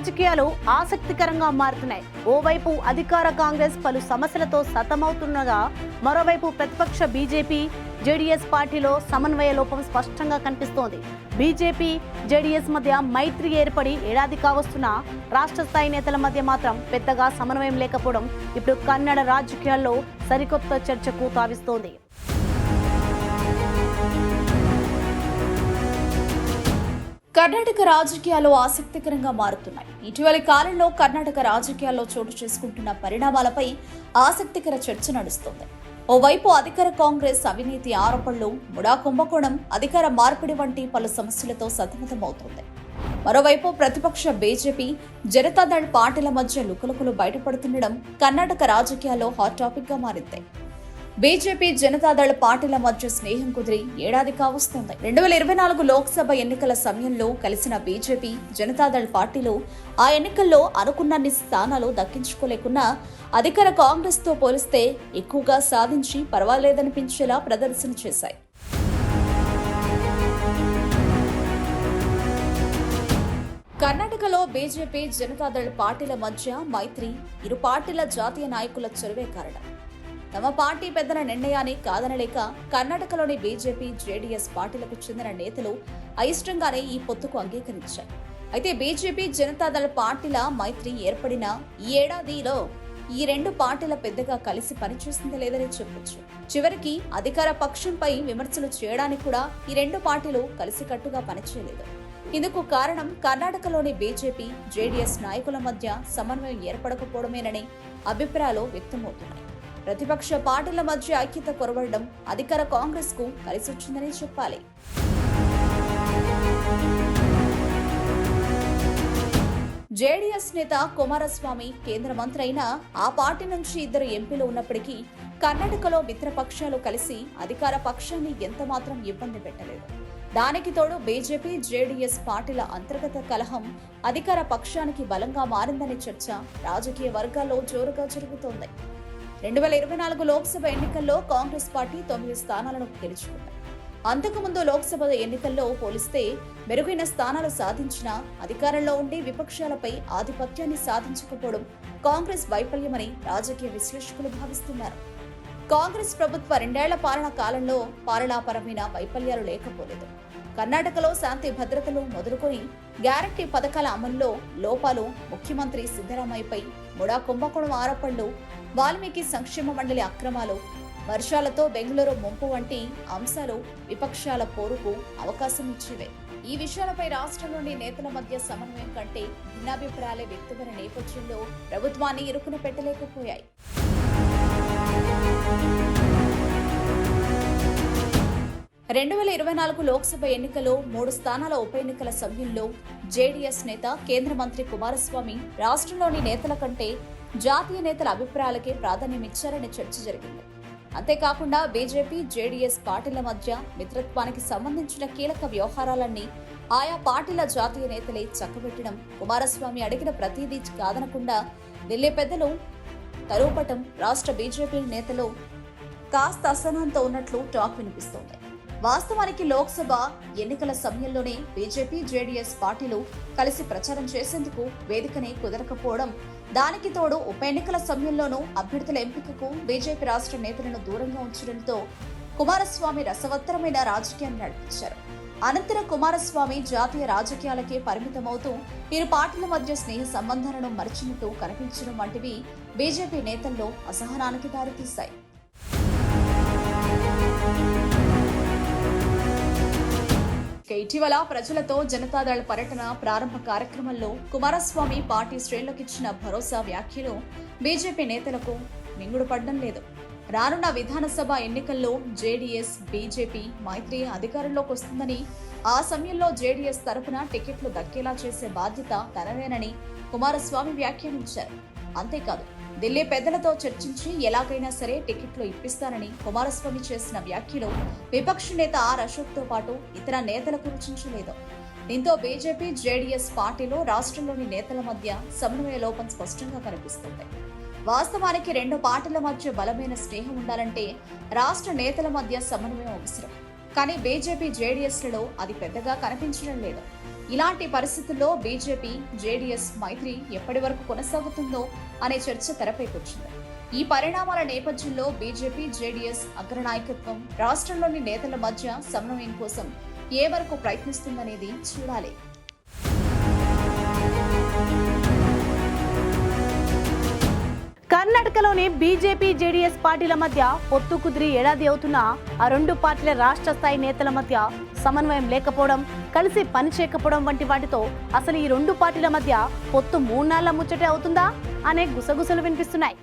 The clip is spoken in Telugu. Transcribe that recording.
రాజకీయాలు ఆసక్తికరంగా మారుతున్నాయి. ఓవైపు అధికార కాంగ్రెస్ పలు సమస్యలతో సతమవుతుండగా మరోవైపు ప్రతిపక్ష బీజేపీ జేడీఎస్ పార్టీలో సమన్వయ లోపం స్పష్టంగా కనిపిస్తోంది. బీజేపీ జేడీఎస్ మధ్య మైత్రి ఏర్పడి ఏడాది కావస్తున్నా రాష్ట్ర స్థాయి నేతల మధ్య మాత్రం పెద్దగా సమన్వయం లేకపోవడం ఇప్పుడు కన్నడ రాజకీయాల్లో సరికొత్త చర్చకు తావిస్తోంది. కర్ణాటక రాజకీయాలు ఆసక్తికరంగా మారుతున్నాయి. ఇటీవలి కాలంలో కర్ణాటక రాజకీయాల్లో చోటు చేసుకుంటున్న పరిణామాలపై ఆసక్తికర చర్చ నడుస్తోంది. ఓవైపు అధికార కాంగ్రెస్ అవినీతి ఆరోపణలు, ముడా కుంభకోణం, అధికార మార్పిడి వంటి పలు సమస్యలతో సతమతమవుతోంది. మరోవైపు ప్రతిపక్ష బీజేపీ, జనతాదళ్ పార్టీల మధ్య లుకలుకలు బయటపడుతుండడం కర్ణాటక రాజకీయాల్లో హాట్ టాపిక్ గా మారింది. బీజేపీ, జనతాదళ్ పార్టీల మధ్య స్నేహం కుదిరి ఏడాది కావస్తోంది. 2024 లోక్సభ ఎన్నికల సమయంలో కలిసిన బీజేపీ, జనతాదళ్ పార్టీలు ఆ ఎన్నికల్లో అనుకున్నన్ని స్థానాలు దక్కించుకోలేకున్నా అధికార కాంగ్రెస్ తో పోలిస్తే ఎక్కువగా సాధించి పర్వాలేదనిపించేలా ప్రదర్శన చేశాయి. కర్ణాటకలో బీజేపీ, జనతాదళ్ పార్టీల మధ్య మైత్రి, ఇరు పార్టీల జాతీయ నాయకుల చొరవే కారణం. తమ పార్టీ పెద్దల నిర్ణయాన్ని కాదనలేక కర్ణాటకలోని బీజేపీ, జేడీఎస్ పార్టీలకు చెందిన నేతలు అయిష్టంగానే ఈ పొత్తుకు అంగీకరించారు. అయితే బీజేపీ, జనతాదళ్ పార్టీల మైత్రి ఏర్పడిన ఈ ఏడాదిలో ఈ రెండు పార్టీల పెద్దగా కలిసి పనిచేసింది లేదని చెప్పొచ్చు. చివరికి అధికార పక్షంపై విమర్శలు చేయడానికి కూడా ఈ రెండు పార్టీలు కలిసికట్టుగా పనిచేయలేదు. ఇందుకు కారణం కర్ణాటకలోని బీజేపీ, జేడీఎస్ నాయకుల మధ్య సమన్వయం ఏర్పడకపోవడమేనని అభిప్రాయాలు వ్యక్తమవుతున్నాయి. ప్రతిపక్ష పార్టీల మధ్య ఐక్యత కొరవడడం అధికార కాంగ్రెస్ కు కలిసొచ్చిందని చెప్పాలి. జేడీఎస్ నేత కుమారస్వామి కేంద్ర మంత్రి అయినా ఆ పార్టీ నుంచి ఇద్దరు ఎంపీలు ఉన్నప్పటికీ కర్ణాటకలో మిత్రపక్షాలు కలిసి అధికార పక్షాన్ని ఎంతమాత్రం ఇబ్బంది పెట్టలేదు. దానికి తోడు బీజేపీ, జేడీఎస్ పార్టీల అంతర్గత కలహం అధికార పక్షానికి బలంగా మారిందనే చర్చ రాజకీయ వర్గాల్లో జోరుగా జరుగుతోంది. 2024 లోక్సభ ఎన్నికల్లో కాంగ్రెస్ పార్టీ 9 స్థానాలను గెలుచుకుంది. అంతకుముందు లోక్సభ ఎన్నికల్లో పోలిస్తే మెరుగైన స్థానాలు సాధించినా అధికారంలో ఉండి విపక్షాలపై ఆధిపత్యాన్ని సాధించకపోవడం కాంగ్రెస్ వైఫల్యమని రాజకీయ విశ్లేషకులు భావిస్తున్నారు. కాంగ్రెస్ ప్రభుత్వ 2 ఏళ్ల పాలన కాలంలో పాలనాపరమైన వైఫల్యాలు లేకపోలేదు. కర్ణాటకలో శాంతి భద్రతలు మొదలుకొని గ్యారంటీ పథకాల అమల్లో లోపాలు, ముఖ్యమంత్రి సిద్ధరామయ్యపై ముడా కుంభకోణం ఆరోపణలు, వాల్మీకి సంక్షేమ మండలి అక్రమాలు, వర్షాలతో బెంగళూరు ముంపు వంటి అంశాలు విపక్షాల పోరుకు అవకాశం ఇచ్చేవే. ఈ విషయాలపై రాష్ట్రంలోని నేతల మధ్య సమన్వయం కంటే భిన్నాభిప్రాయాలే వ్యక్తమైన నేపథ్యంలో ప్రభుత్వాన్ని ఇరుకున పెట్టలేకపోయాయి. 2024 లోక్సభ ఎన్నికల్లో 3 స్థానాల ఉప ఎన్నికల సమయంలో జేడీఎస్ నేత, కేంద్ర మంత్రి కుమారస్వామి రాష్ట్రంలోని నేతల కంటే జాతీయ నేతల అభిప్రాయాలకే ప్రాధాన్యమిచ్చారనే చర్చ జరిగింది. అంతేకాకుండా బీజేపీ, జేడీఎస్ పార్టీల మధ్య మిత్రత్వానికి సంబంధించిన కీలక వ్యవహారాలన్నీ ఆయా పార్టీల జాతీయ నేతలే చక్కబెట్టడం, కుమారస్వామి అడిగిన ప్రతిదీ కాదనకుండా ఢిల్లీ పెద్దలు తరుపటం రాష్ట్ర బీజేపీ నేతలు కాస్త అసహనంతో ఉన్నట్లు టాక్ వినిపిస్తోంది. వాస్తవానికి లోక్సభ ఎన్నికల సమయంలోనే బీజేపీ, జేడీఎస్ పార్టీలు కలిసి ప్రచారం చేసేందుకు వేదికనే కుదరకపోవడం, దానికి తోడు ఉప ఎన్నికల సమయంలోనూ అభ్యర్థుల ఎంపికకు బీజేపీ రాష్ట్ర నేతలను దూరంగా ఉంచడంతో కుమారస్వామి రసవత్తరమైన రాజకీయాన్ని నడిపించారు. అనంతరం కుమారస్వామి జాతీయ రాజకీయాలకే పరిమితమవుతూ ఇరు పార్టీల మధ్య స్నేహ సంబంధాలను మరిచినట్టు కనిపించడం వంటివి బీజేపీ నేతల్లో అసహనానికి దారితీశాయి. ఇటీవల ప్రజలతో జనతాదళ్ పర్యటన ప్రారంభ కార్యక్రమంలో కుమారస్వామి పార్టీ శ్రేణులకు ఇచ్చిన భరోసా వ్యాఖ్యలు బీజేపీ నేతలకు మింగుడు పడడం లేదు. రానున్న విధానసభ ఎన్నికల్లో జేడీఎస్, బీజేపీ మైత్రి అధికారంలోకి వస్తుందని, ఆ సమయంలో జేడీఎస్ తరఫున టికెట్లు దక్కేలా చేసే బాధ్యత తనదేనని కుమారస్వామి వ్యాఖ్యానించారు. అంతేకాదు, ఢిల్లీ పెద్దలతో చర్చించి ఎలాగైనా సరే టికెట్లు ఇప్పిస్తానని కుమారస్వామి చేసిన వ్యాఖ్యలు విపక్ష నేత ఆర్ అశోక్ తో పాటు ఇతర నేతలకు రుచించలేదు. దీంతో బీజేపీ, జేడీఎస్ పార్టీలో రాష్ట్రంలోని నేతల మధ్య సమన్వయ లోపం స్పష్టంగా కనిపిస్తుంది. వాస్తవానికి రెండు పార్టీల మధ్య బలమైన స్నేహం ఉండాలంటే రాష్ట్ర నేతల మధ్య సమన్వయం అవసరం. కానీ బీజేపీ, జేడీఎస్లలో అది పెద్దగా కనిపించడం లేదు. ఇలాంటి పరిస్థితుల్లో బీజేపీ జేడీఎస్ మైత్రి ఎప్పటి వరకు కొనసాగుతుందో అనే చర్చ తెరపైకొచ్చింది. ఈ పరిణామాల నేపథ్యంలో బీజేపీ జేడీఎస్ అగ్రనాయకత్వం రాష్ట్రంలోని నేతల మధ్య సమన్వయం కోసం ఏ వరకు ప్రయత్నిస్తుందనేది చూడాలి. కర్ణాటకలోని బీజేపీ జేడీఎస్ పార్టీల మధ్య పొత్తు కుదిరి ఏడాది అవుతున్నా ఆ రెండు పార్టీల రాష్ట్ర స్థాయి నేతల మధ్య సమన్వయం లేకపోవడం, కలిసి పని చేయకపోవడం వంటి వాటితో అసలు ఈ రెండు పార్టీల మధ్య పొత్తు 3 నాళ్ల ముచ్చటే అవుతుందా అనే గుసగుసలు వినిపిస్తున్నాయి.